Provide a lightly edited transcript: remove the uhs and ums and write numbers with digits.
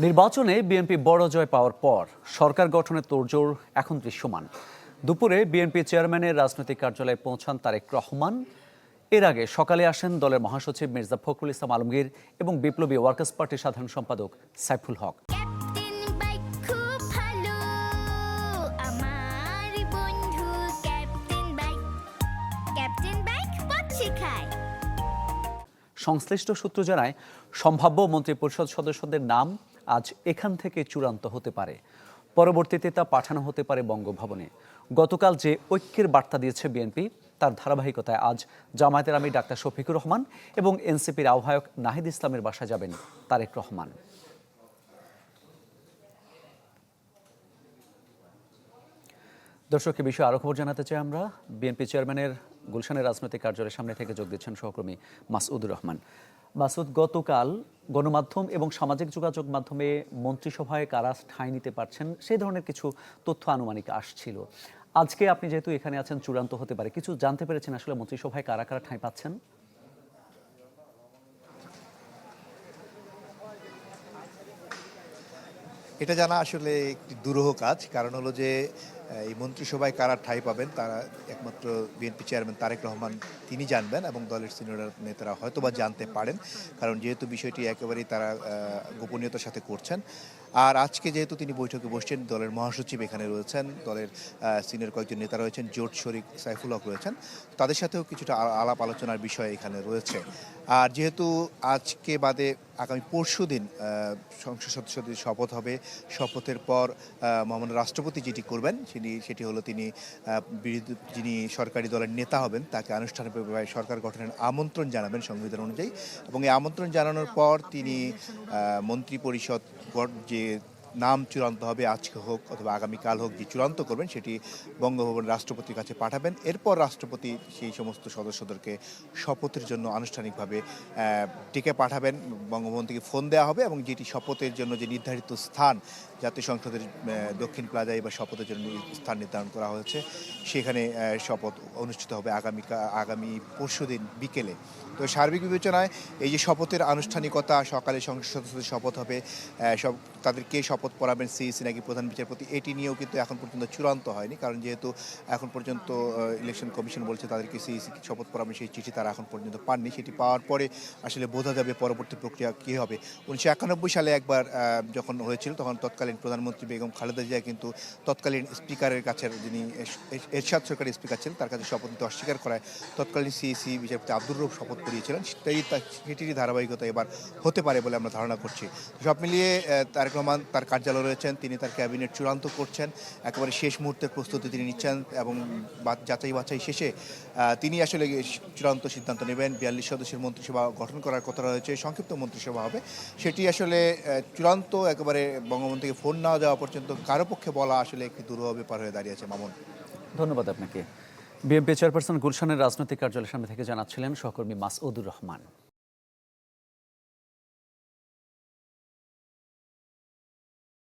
নির্বাচনে বিএনপি বড় জয় পাওয়ার পর সরকার গঠনের তোড়জোড় এখন দৃশ্যমান। দুপুরে বিএনপি চেয়ারম্যানের রাজনৈতিক কার্যালয়ে পৌঁছান তারেক রহমান। এর আগে সকালে আসেন দলের মহাসচিব মির্জা ফখরুল ইসলাম আলমগীর এবং বিপ্লবী ওয়ার্কার্স পার্টির সাধারণ সম্পাদক সাইফুল হক। সংশ্লিষ্ট সূত্র জানায়, সম্ভাব্য মন্ত্রিপরিষদ সদস্যদের নাম আজ এখান থেকে চূড়ান্ত হতে পারে। পরবর্তীতে তা পাঠানো হতে পারে বঙ্গভবনে। গতকাল যে ঐক্যের বার্তা দিয়েছে বিএনপি, তার ধারাবাহিকতায় আজ জামায়াতের আমির ডাক্তার শফিকুর রহমান এবং এনসিপির আহ্বায়ক নাহিদ ইসলামের বাসায় যাবেন তারেক রহমান। দর্শককে বিষয়ে আরও খবর জানাতে চাই আমরা। বিএনপি চেয়ারম্যানের গুলশানের রাজনৈতিক কার্যালয়ের সামনে থেকে যোগ দিচ্ছেন সহকর্মী মাসউদুর রহমান। মাসউদ, গতকাল গণমাধ্যম এবং সামাজিক যোগাযোগ মাধ্যমে মন্ত্রিসভায় কারা ঠাঁই নিতে পারছেন সেই ধরনের কিছু তথ্য আনুমানিক আসছিল। আজকে আপনি যেহেতু এখানে আছেন, চূড়ান্ত হতে পারে, কিছু জানতে পেরেছেন আসলে মন্ত্রিসভায় কারা কারা ঠাঁই পাচ্ছেন? এটা জানা আসলে একটি দুরূহ কাজ। কারণ হলো যে এই মন্ত্রিসভায় কারা ঠাঁই পাবেন তারা একমাত্র বিএনপি চেয়ারম্যান তারেক রহমান তিনি জানবেন এবং দলের সিনিয়র নেতারা হয়তোবা জানতে পারেন, কারণ যেহেতু বিষয়টি একেবারেই তারা গোপনীয়তার সাথে করছেন। আর আজকে যেহেতু তিনি বৈঠকে বসছেন, দলের মহাসচিব এখানে রয়েছেন, দলের সিনিয়র কয়েকজন নেতা রয়েছেন, জোট শরিক সাইফুল হক রয়েছেন, তাদের সাথেও কিছুটা আলাপ আলোচনার বিষয় এখানে রয়েছে। আর যেহেতু আজকে বাদে আগামী পরশুদিন সংসদ সদস্যদের শপথ হবে, শপথের পর মহামান্য রাষ্ট্রপতি যেটি করবেন সেটি হলো তিনি যিনি সরকারি দলের নেতা হবেন তাকে আনুষ্ঠানিকভাবে সরকার গঠনের আমন্ত্রণ জানাবেন সংবিধান অনুযায়ী, এবং এই আমন্ত্রণ জানানোর পর তিনি মন্ত্রিপরিষদ যে নাম চূড়ান্ত হবে, আজকে হোক অথবা আগামীকাল হোক, যে চূড়ান্ত করবেন সেটি বঙ্গভবন রাষ্ট্রপতির কাছে পাঠাবেন। এরপর রাষ্ট্রপতি সেই সমস্ত সদস্যদেরকে শপথের জন্য আনুষ্ঠানিকভাবে ডেকে পাঠাবেন। বঙ্গভবন থেকে ফোন দেওয়া হবে এবং যেটি শপথের জন্য যে নির্ধারিত স্থান জাতীয় সংসদের দক্ষিণ প্লাজায় বা শপথের জন্য স্থান নির্ধারণ করা হয়েছে, সেখানে শপথ অনুষ্ঠিত হবে আগামী পরশুদিন বিকেলে। তো সার্বিক বিবেচনায় এই যে শপথের আনুষ্ঠানিকতা, সকালে সংসদ সদস্যদের শপথ হবে, তাদেরকে শপথ পড়াবেন সিইসি নাকি প্রধান বিচারপতি, এটি নিয়েও কিন্তু এখন পর্যন্ত চূড়ান্ত হয়নি। কারণ যেহেতু এখন পর্যন্ত ইলেকশন কমিশন বলছে তাদেরকে সিইসি শপথ পড়াবেন, সেই চিঠি তারা এখন পর্যন্ত পাননি। সেটি পাওয়ার পরে আসলে বোঝা যাবে পরবর্তী প্রক্রিয়া কী হবে। 1991 সালে একবার যখন হয়েছিল, তখন তৎকালীন প্রধানমন্ত্রী বেগম খালেদা জিয়া কিন্তু তৎকালীন স্পিকারের কাছে, যিনি এরশাদ সরকারের স্পিকার ছিলেন, তার কাছে শপথ নিতে অস্বীকার করায় তৎকালীন সিইসি বিচারপতি আব্দুর রউফ শপথ করিয়েছিলেন। সেটিরই ধারাবাহিকতা এবার হতে পারে বলে আমরা ধারণা করছি। সব মিলিয়ে তারেক রহমান তার কার্যালয় রয়েছেন, তিনি তার ক্যাবিনেট চূড়ান্ত করছেন, একেবারে শেষ মুহূর্তের প্রস্তুতি তিনি নিচ্ছেন এবং যাচাই বাছাই শেষে তিনি আসলে চূড়ান্ত সিদ্ধান্ত নেবেন। 42 সদস্যের মন্ত্রিসভা গঠন করার কথা রয়েছে, সংক্ষিপ্ত মন্ত্রিসভা হবে। সেটি আসলে চূড়ান্ত একেবারে বঙ্গবন্ধু থেকে ফোন না যাওয়া পর্যন্ত কারো পক্ষে বলা আসলে একটি দুরূহ ব্যাপার হয়ে দাঁড়িয়েছে। মামুন, ধন্যবাদ আপনাকে। বিএনপি চেয়ারপারসন গুলশানের রাজনৈতিক কার্যালয়ের সামনে থেকে জানাচ্ছিলেন সহকর্মী মাসউদুর রহমান।